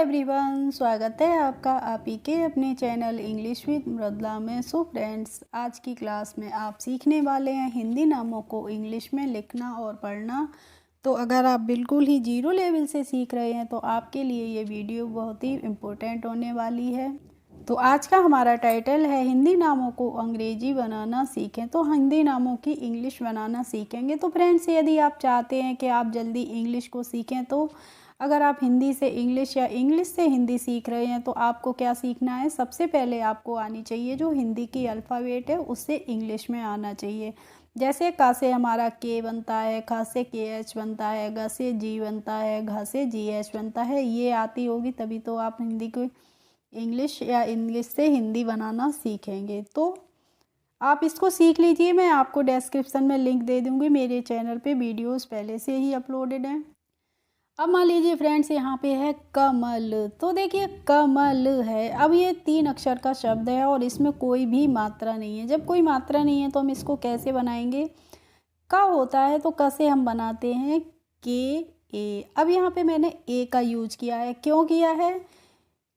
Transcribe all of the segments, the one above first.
Everyone, स्वागत है आपका आप ही के अपने चैनल इंग्लिश विद मृदुला में। सो फ्रेंड्स, आज की क्लास में आप सीखने वाले हैं हिंदी नामों को इंग्लिश में लिखना और पढ़ना। तो अगर आप बिल्कुल ही जीरो लेवल से सीख रहे हैं तो आपके लिए ये वीडियो बहुत ही इम्पोर्टेंट होने वाली है। तो आज का हमारा टाइटल है हिंदी नामों को अंग्रेजी बनाना सीखें। तो हिंदी नामों की इंग्लिश बनाना सीखेंगे। तो फ्रेंड्स, यदि आप चाहते हैं कि आप जल्दी इंग्लिश को सीखें, तो अगर आप हिंदी से इंग्लिश या इंग्लिश से हिंदी सीख रहे हैं तो आपको क्या सीखना है। सबसे पहले आपको आनी चाहिए जो हिंदी की अल्फ़ाबेट है उससे इंग्लिश में आना चाहिए। जैसे का से हमारा के बनता है, ख से के एच बनता है, ग से जी बनता है, घ से जी एच बनता है। ये आती होगी तभी तो आप हिंदी को इंग्लिश या इंग्लिश से हिंदी बनाना सीखेंगे। तो आप इसको सीख लीजिए। मैं आपको डिस्क्रिप्शन में लिंक दे दूँगी। मेरे चैनल पे वीडियोस पहले से ही अपलोडेड हैं। अब मान लीजिए फ्रेंड्स, यहाँ पे है कमल। तो देखिए कमल है। अब ये 3 अक्षर का शब्द है और इसमें कोई भी मात्रा नहीं है। जब कोई मात्रा नहीं है तो हम इसको कैसे बनाएंगे। का होता है तो क से हम बनाते हैं के ए। अब यहाँ पे मैंने ए का यूज किया है। क्यों किया है?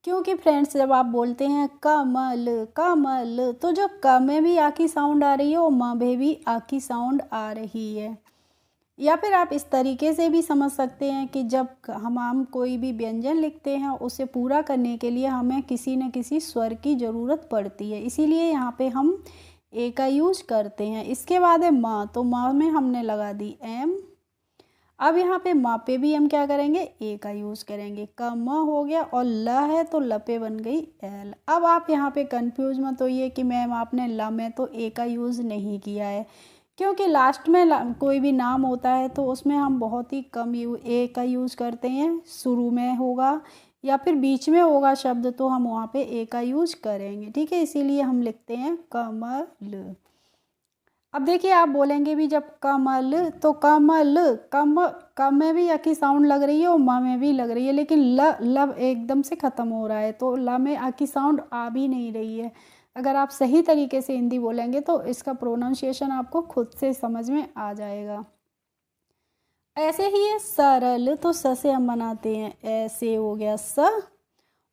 क्योंकि फ्रेंड्स, जब आप बोलते हैं कमल कमल तो जो क में भी आ की साउंड आ रही है और म में भी आ की साउंड आ रही है। या फिर आप इस तरीके से भी समझ सकते हैं कि जब हम कोई भी व्यंजन लिखते हैं उसे पूरा करने के लिए हमें किसी न किसी स्वर की ज़रूरत पड़ती है, इसीलिए यहाँ पे हम ए का यूज करते हैं। इसके बाद है माँ। तो माँ में हमने लगा दी एम। अब यहाँ पे माँ पे भी हम क्या करेंगे, ए का यूज़ करेंगे। क म हो गया और ल है तो ल पे बन गई एल। अब आप यहाँ पे कंफ्यूज मत होइए कि मैम आपने ल में तो ए का यूज़ नहीं किया है, क्योंकि लास्ट में कोई भी नाम होता है तो उसमें हम बहुत ही कम ए का यूज़ करते हैं। शुरू में होगा या फिर बीच में होगा शब्द तो हम वहाँ पे ए का यूज़ करेंगे, ठीक है। इसीलिए हम लिखते हैं कमल। अब देखिए, आप बोलेंगे भी जब कमल तो कमल कम में भी अ की साउंड लग रही है और म में भी लग रही है, लेकिन लब एकदम से ख़त्म हो रहा है तो ल में अ की साउंड आ भी नहीं रही है। अगर आप सही तरीके से हिंदी बोलेंगे तो इसका प्रोनाउंसिएशन आपको खुद से समझ में आ जाएगा। ऐसे ही है सरल। तो स से हम बनाते हैं ऐसे हो गया स,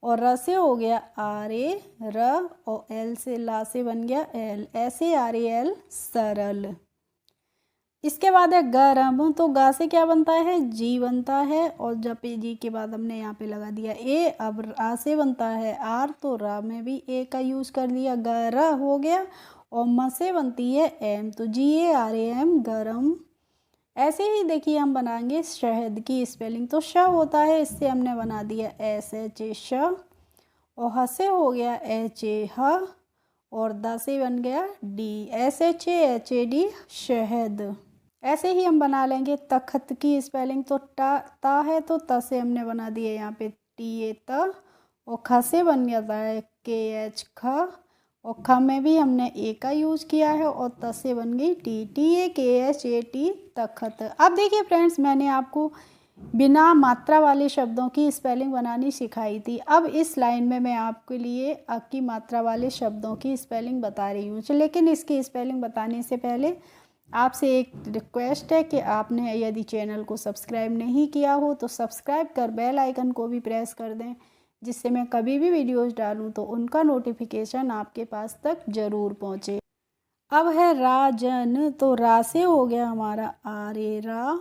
और र से हो गया आर ए र, और एल से ला से बन गया एल, ऐसे आर ए एल सरल। इसके बाद है गरम। तो गा से क्या बनता है, जी बनता है, और जब पे जी के बाद हमने यहाँ पे लगा दिया ए। अब आ से बनता है आर तो रा में भी ए का यूज़ कर दिया, गर हो गया। और म से बनती है एम तो जी ए आर ए एम गरम। ऐसे ही देखिए हम बनाएंगे शहद की स्पेलिंग। तो श होता है, इससे हमने बना दिया एस एच ए श, और ह से हो गया एच ए ह, और द से बन गया D S H H A D शहद। ऐसे ही हम बना लेंगे तखत की स्पेलिंग। तो ता है तो त से हमने बना दिया यहाँ पे टी ए त, और ख से बन गया है के एच ख, और ख में भी हमने ए का यूज़ किया है, और त से बन गई टी टी ए के एच ए टी तखत। अब देखिए फ्रेंड्स, मैंने आपको बिना मात्रा वाले शब्दों की स्पेलिंग बनानी सिखाई थी। अब इस लाइन में मैं आपके लिए अ की मात्रा वाले शब्दों की स्पेलिंग बता रही हूँ। लेकिन इसकी स्पेलिंग बताने से पहले आपसे एक रिक्वेस्ट है कि आपने यदि चैनल को सब्सक्राइब नहीं किया हो तो सब्सक्राइब कर बेल आइकन को भी प्रेस कर दें, जिससे मैं कभी भी वीडियोस डालूं तो उनका नोटिफिकेशन आपके पास तक ज़रूर पहुंचे। अब है राजन। तो रा से हो गया हमारा आर ए रा,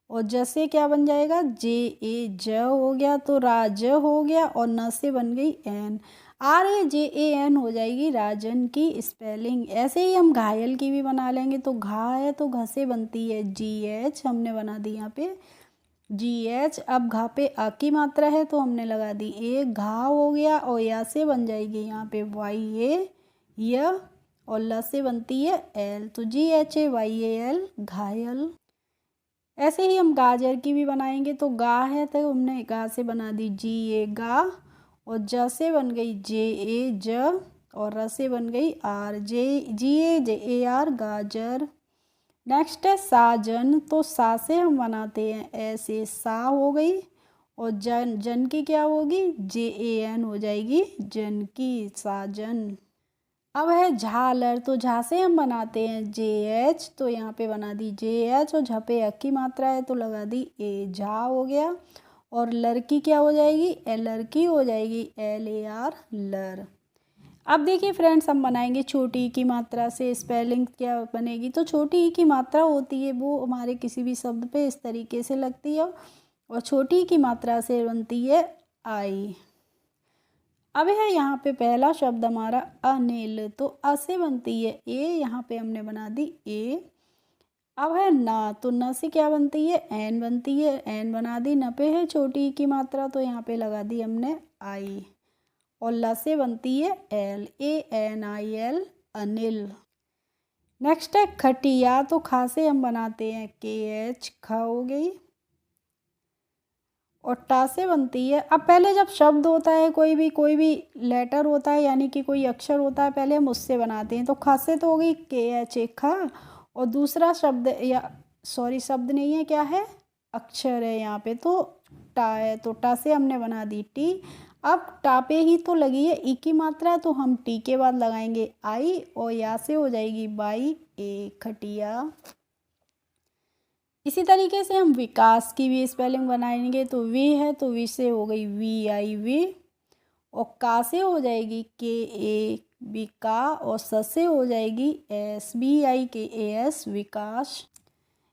और ज से क्या बन जाएगा, जे ए ज हो गया तो राज हो गया, और न से बन गई N, R A J A N हो जाएगी राजन की स्पेलिंग। ऐसे ही हम घायल की भी बना लेंगे। तो घा है तो घ से बनती है जी एच, हमने बना दी यहाँ पे जी एच। अब घा पे आ की मात्रा है तो हमने लगा दी ए, घा हो गया, और या से बन जाएगी यहाँ पे वाई ए य, और ल से बनती है एल तो G H A Y A L घायल। ऐसे ही हम गाजर की भी बनाएंगे। तो गा है तो हमने गा से बना दी जी ए गा, और ज से बन गई जे ए ज, और र से बन गई R J G A J A R गाजर। नेक्स्ट है साजन। तो सा से हम बनाते हैं ऐसे सा हो गई, और जन की क्या होगी, जे ए एन हो जाएगी जन की साजन। अब है झालर। तो झा से हम बनाते हैं जे एच, तो यहाँ पे बना दी जे एच, और झ पे अ की मात्रा है तो लगा दी ए, झा हो गया। और लड़की क्या हो जाएगी, लड़की हो जाएगी LAR लर। अब देखिए फ्रेंड्स, हम बनाएंगे छोटी ई की मात्रा से स्पेलिंग क्या बनेगी। तो छोटी ई की मात्रा होती है वो हमारे किसी भी शब्द पे इस तरीके से लगती है और छोटी ई की मात्रा से बनती है आई। अब है यहाँ पे पहला शब्द हमारा अनिल, तो अ से बनती है ए, यहाँ पे हमने बना दी ए। अब है ना, तो न से क्या बनती है, एन बनती है, एन बना दी। न पे है छोटी ई की मात्रा, तो यहाँ पे लगा दी हमने आई। और ल से बनती है एल, ANIL अनिल। नेक्स्ट है खटिया, तो खा से हम बनाते हैं KH, खा हो गई। और टा से बनती है, अब पहले जब शब्द होता है कोई भी लेटर होता है यानी कि कोई अक्षर होता है, पहले हम उससे बनाते हैं। तो खा से तो हो गई KH, खा। और दूसरा शब्द या सॉरी शब्द नहीं है, क्या है, अक्षर है यहाँ पे, तो टा है, तो टा से हमने बना दी टी। अब टा पे ही तो लगी है ई की मात्रा, तो हम टी के बाद लगाएंगे आई और या से हो जाएगी बाई ए, खटिया। इसी तरीके से हम विकास की भी स्पेलिंग बनाएंगे। तो वी है, तो वी से हो गई VI वी। और का से हो जाएगी KA विका। और स से हो जाएगी SBIKAS विकास।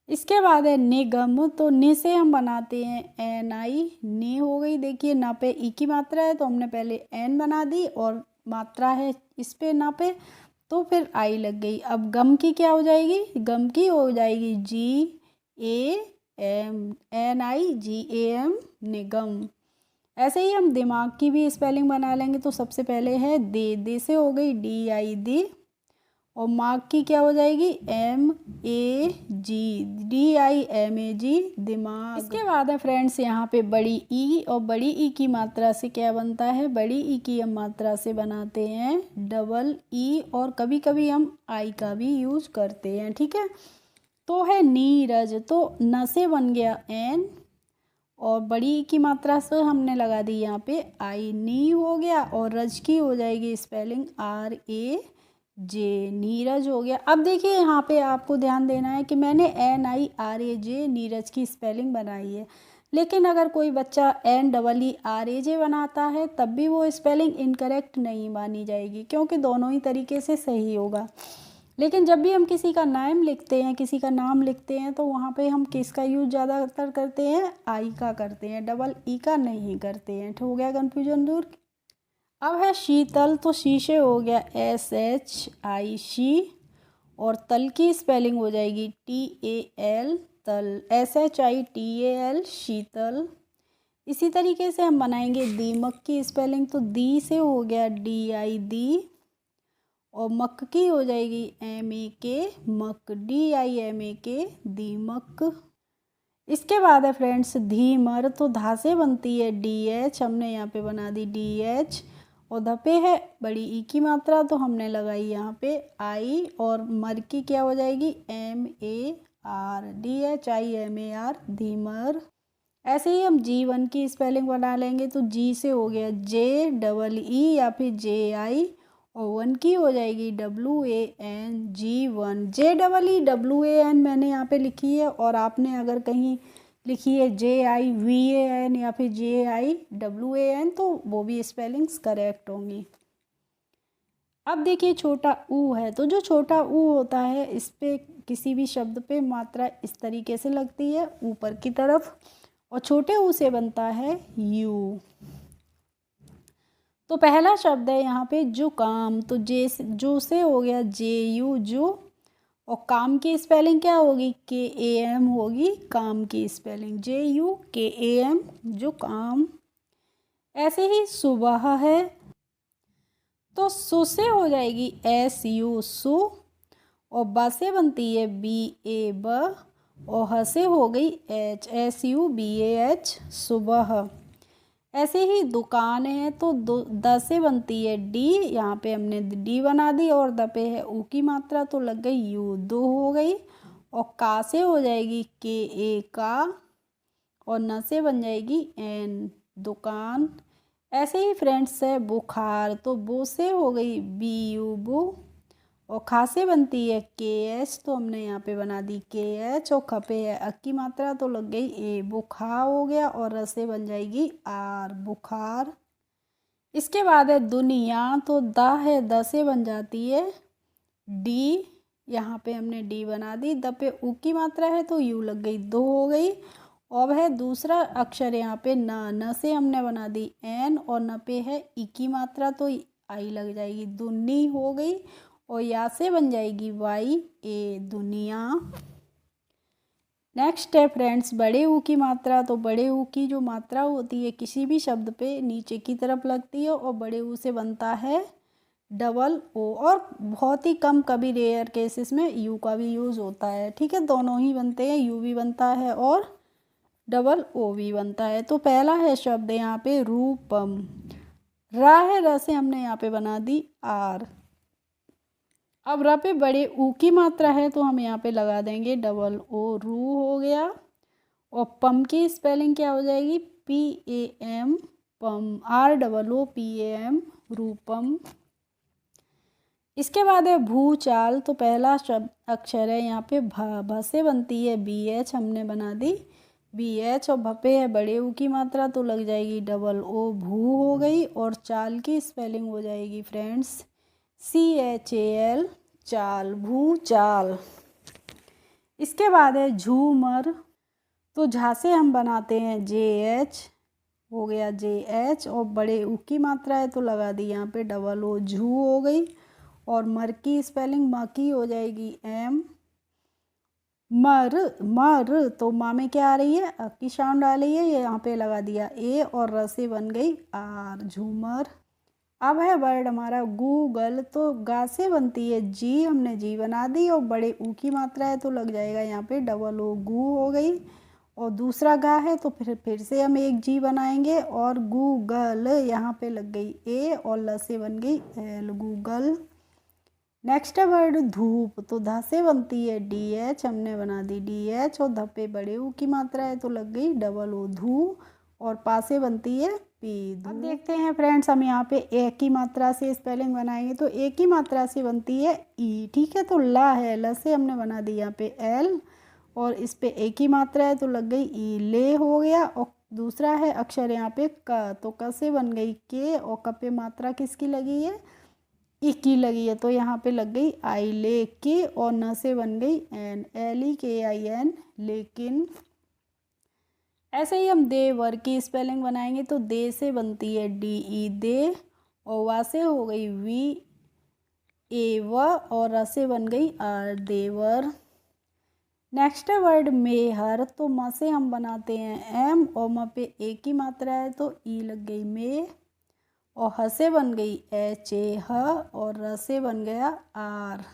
इसके बाद है निगम, तो नि से हम बनाते हैं NI, नि हो गई। देखिए ना पे ई की मात्रा है तो हमने पहले एन बना दी और मात्रा है इस पे ना पे, तो फिर आई लग गई। अब गम की क्या हो जाएगी, गम की हो जाएगी GAM, NIGAM निगम। ऐसे ही हम दिमाग की भी स्पेलिंग बना लेंगे। तो सबसे पहले है दे से हो गई DI दी। और माग की क्या हो जाएगी MAG, DIMAG दिमाग। इसके बाद है फ्रेंड्स यहाँ पे बड़ी ई, और बड़ी ई की मात्रा से क्या बनता है, बड़ी ई की हम मात्रा से बनाते हैं डबल ई, और कभी कभी हम आई का भी यूज करते हैं, ठीक है। तो है नीरज, तो न से बन गया एन और बड़ी ई की मात्रा से हमने लगा दी यहाँ पे आई, नी हो गया। और रज की हो जाएगी स्पेलिंग RAJ, नीरज हो गया। अब देखिए यहाँ पे आपको ध्यान देना है कि मैंने NIRAJ नीरज की स्पेलिंग बनाई है, लेकिन अगर कोई बच्चा NEERAJ बनाता है तब भी वो स्पेलिंग इनकरेक्ट नहीं मानी जाएगी, क्योंकि दोनों ही तरीके से सही होगा। लेकिन जब भी हम किसी का नाम लिखते हैं, किसी का नाम लिखते हैं, तो वहाँ पे हम किसका यूज ज़्यादातर करते हैं, आई का करते हैं, डबल ई का नहीं करते हैं। हो गया कन्फ्यूजन दूर। अब है शीतल, तो शीशे हो गया SHI शी। और तल की स्पेलिंग हो जाएगी TAL तल, SHITAL शीतल। इसी तरीके से हम बनाएंगे दीमक की स्पेलिंग, तो दी से हो गया DI दी। और मक की हो जाएगी MAK मक, DIMAK दीमक। इसके बाद है फ्रेंड्स धीमर, तो धा से बनती है DH, हमने यहाँ पे बना दी DH। और धपे है बड़ी ई की मात्रा, तो हमने लगाई यहाँ पे आई। और मर की क्या हो जाएगी MAR, DHIMAR धीमर। ऐसे ही हम G1 की स्पेलिंग बना लेंगे। तो जी से हो गया JEE या फिर JI। और वन की हो जाएगी WAN, G1। JEEWAN मैंने यहाँ पे लिखी है, और आपने अगर कहीं लिखी है JIVAN या फिर JIWAN तो वो भी स्पेलिंग्स करेक्ट होंगी। अब देखिए छोटा ऊ है, तो जो छोटा ऊ होता है इस पे किसी भी शब्द पे मात्रा इस तरीके से लगती है ऊपर की तरफ, और छोटे ऊ से बनता है यू। तो पहला शब्द है यहाँ पे जुकाम, तो जो से हो गया JU जो। और काम की स्पेलिंग क्या होगी KAM होगी, काम की स्पेलिंग JUKAM जुकाम। ऐसे ही सुबह है, तो सु से हो जाएगी SU सु। और ब से बनती है BA ब। और ह से हो गई HSUBAH सुबह। ऐसे ही दुकान है, तो द से बनती है D, यहाँ पे हमने D बना दी। और द पे है ऊ की मात्रा, तो लग गई यू, दो हो गई। और का से हो जाएगी KA का। और न से बन जाएगी N दुकान। ऐसे ही फ्रेंड्स है बुखार, तो बो से हो गई BU बू। और खा से बनती है के एच, तो हमने यहाँ पे बना दी के एच। और ख पे है अ की मात्रा तो लग गई ए, बुखा हो गया। और र से बन जाएगी आर, बुखार। इसके बाद है दुनिया, तो द है, द से बन जाती है डी, यहाँ पे हमने डी बना दी। द पे उ की मात्रा है तो यू लग गई, दो हो गई। अब है दूसरा अक्षर यहाँ पे न, न से हमने बना दी एन। और न पे है ई की मात्रा तो आई लग जाएगी, दुन्नी हो गई। और या से बन जाएगी वाई ए, दुनिया। नेक्स्ट है फ्रेंड्स बड़े ऊ की मात्रा। तो बड़े ऊ की जो मात्रा होती है किसी भी शब्द पे नीचे की तरफ लगती है और बड़े ऊ से बनता है डबल ओ। और बहुत ही कम, कभी रेयर केसेस में यू का भी यूज़ होता है। ठीक है, दोनों ही बनते हैं, यू भी बनता है और डबल ओ भी बनता है। तो पहला है शब्द यहाँ पे रूपम, रा है, र से हमने यहाँ पे बना दी आर। अब र पे बड़े ऊ की मात्रा है तो हम यहाँ पे लगा देंगे डबल ओ, रू हो गया। और पम की स्पेलिंग क्या हो जाएगी, P A M, pam, R double O P A M, Rupam. इसके बाद है भूचाल। तो पहला शब्द अक्षर है यहाँ पे भ, भ से बनती है बी एच, हमने बना दी बी एच। और भपे है बड़े ऊ की मात्रा तो लग जाएगी डबल ओ, भू हो गई। और चाल की स्पेलिंग हो जाएगी फ्रेंड्स CHAL, चाल, भू चाल। इसके बाद है झूमर। तो झा से हम बनाते हैं JH, हो गया JH। और बड़े ऊ की मात्रा है तो लगा दी यहाँ पे डबल ओ, झू हो गई। और मर की स्पेलिंग म की हो जाएगी M, मर, मर। तो माँ में क्या आ रही है, अ की साउंड आ रही है, ये यहाँ पे लगा दिया ए। और र से बन गई आर, झूमर। अब है वर्ड हमारा गूगल। तो गा से बनती है जी, हमने जी बना दी। और बड़े ऊ की मात्रा है तो लग जाएगा यहाँ पे डबल ओ, गू हो गई। और दूसरा गा है तो फिर से हम एक जी बनाएंगे। और गूगल यहाँ पे लग गई ए और ल से बन गई एल, गूगल। नेक्स्ट है वर्ड धूप। तो ध से बनती है DH, हमने बना दी DH। और ध पे बड़े ऊ की मात्रा है तो लग गई डबल ओ, धू। और पा से बनती है पी, धू। अब देखते हैं फ्रेंड्स, हम यहाँ पे ए की मात्रा से स्पेलिंग बनाएंगे। तो ए की मात्रा से बनती है ई। ठीक है, तो ला है, ल से हमने बना दी यहाँ पे एल। और इस पे ए की मात्रा है तो लग गई ई, ले हो गया। और दूसरा है अक्षर यहाँ पे क। तो क से बन गई के। और क पे मात्रा किसकी लगी है, ई की लगी है तो यहाँ पे लग गई आई, ले के। और न से बन गई एन, LEKIN, लेकिन। ऐसे ही हम देवर की स्पेलिंग बनाएंगे। तो दे से बनती है DE, दे। और वा से हो गई वी ए, व। और र से बन गई आर, देवर। नेक्स्ट है वर्ड मेहर। तो म से हम बनाते हैं एम। और म पे ए की मात्रा है तो ई लग गई मे। और ह से बन गई HA, ह। और र से बन गया आर।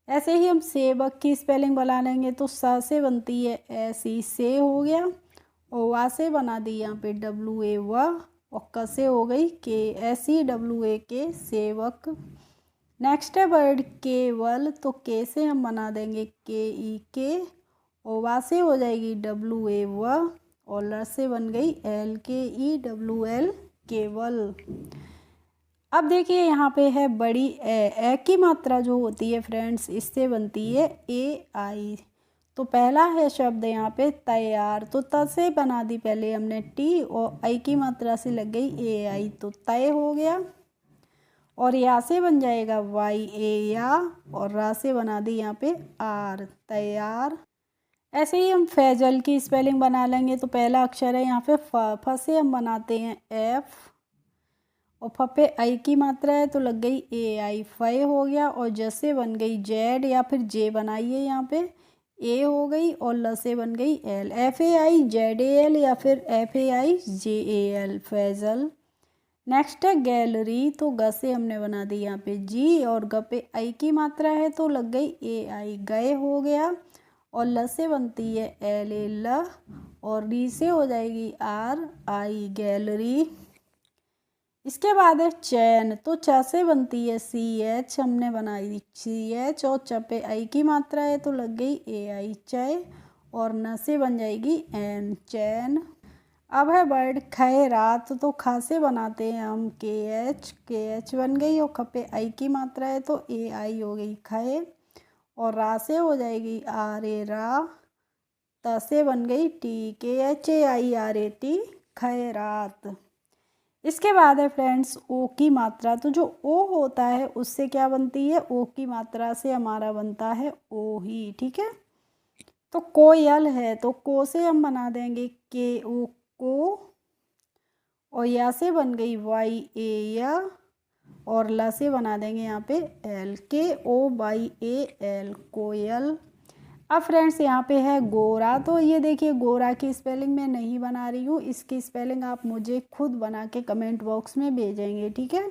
ऐसे ही हम सेवक की स्पेलिंग बना लेंगे। तो स से बनती है SE, से हो गया। और वा से बना दी यहाँ पे WA, व। और क से हो गई KSEWAK, सेवक। नेक्स्ट है वर्ड केवल। तो के से हम बना देंगे KEK। और वा से हो जाएगी WA, व। और ल से बन गई LKEWL, केवल। अब देखिए यहाँ पे है बड़ी ए की मात्रा जो होती है फ्रेंड्स, इससे बनती है AI। तो पहला है शब्द यहाँ पे तैयार। तो त से बना दी पहले हमने टी। और आई की मात्रा से लग गई AI, तो तय हो गया। और या से बन जाएगा YA, या। और रा से बना दी यहाँ पे आर, तैयार। ऐसे ही हम फैजल की स्पेलिंग बना लेंगे। तो पहला अक्षर है यहाँ पे फ से हम बनाते हैं F। और फ पे आई की मात्रा है तो लग गई AI, फय हो गया। और ज से बन गई जेड, या फिर जे बनाइए यहाँ पे ए हो गई। और ल से बन गई एल, FAIZAL, या फिर FAIJAL, फैजल। नेक्स्ट है गैलरी। तो ग से हमने बना दी यहाँ पे जी। और ग पे आई की मात्रा है तो लग गई AI, गए हो गया। और ल से बनती है LA, ल। और री से हो जाएगी RI, गैलरी। इसके बाद है चैन। तो च से बनती है CH, हमने बनाई CH। और च पे आई की मात्रा है तो लग गई AI, चय। और न से बन जाएगी एन, चैन। अब है वर्ड खैरात, तो खा से बनाते हैं हम के एच बन गई और खपे आई की मात्रा है तो ए आई हो गई खे, और रा से हो जाएगी आर ए रा, त से बन गई टी के H A I R A T खैरात। इसके बाद है फ्रेंड्स ओ की मात्रा, तो जो ओ होता है उससे क्या बनती है, ओ की मात्रा से हमारा बनता है ओ ही, ठीक है। तो कोयल है तो को से हम बना देंगे के ओ को, और या से बन गई वाई ए या, और ला से बना देंगे यहाँ पे एल के ओ वाई ए एल कोयल। अब फ्रेंड्स यहाँ पे है गोरा, तो ये देखिए गोरा की स्पेलिंग मैं नहीं बना रही हूँ, इसकी स्पेलिंग आप मुझे खुद बना के कमेंट बॉक्स में भेजेंगे, ठीक है।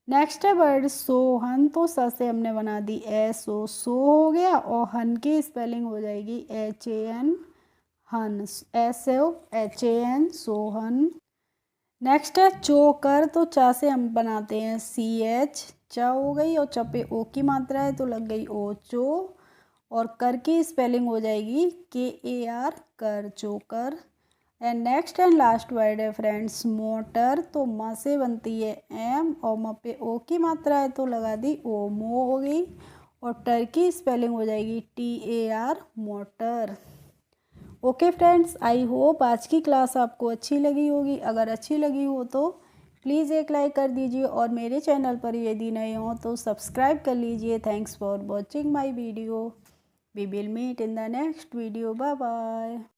नेक्स्ट है वर्ड सोहन, तो स से हमने बना दी एस ओ सो हो गया, और हन की स्पेलिंग हो जाएगी एच ए एन हन, S O H A N Sohan. Next है चोकर, तो चा से हम बनाते हैं सी एच, चा हो गई और च पे ओ की मात्रा है तो लग गई ओ चो, और कर की स्पेलिंग हो जाएगी के ए आर कर, चोकर। And next and last word है फ्रेंड्स मोटर, तो म से बनती है एम और म पे ओ की मात्रा है तो लगा दी ओ, मो हो गई, और टर की स्पेलिंग हो जाएगी T A R motor. Okay friends, I hope आज की क्लास आपको अच्छी लगी होगी। अगर अच्छी लगी हो तो प्लीज़ एक लाइक कर दीजिए, और मेरे चैनल पर यदि नए हो तो सब्सक्राइब कर लीजिए। Thanks for watching my video. We will meet in the next video. Bye bye.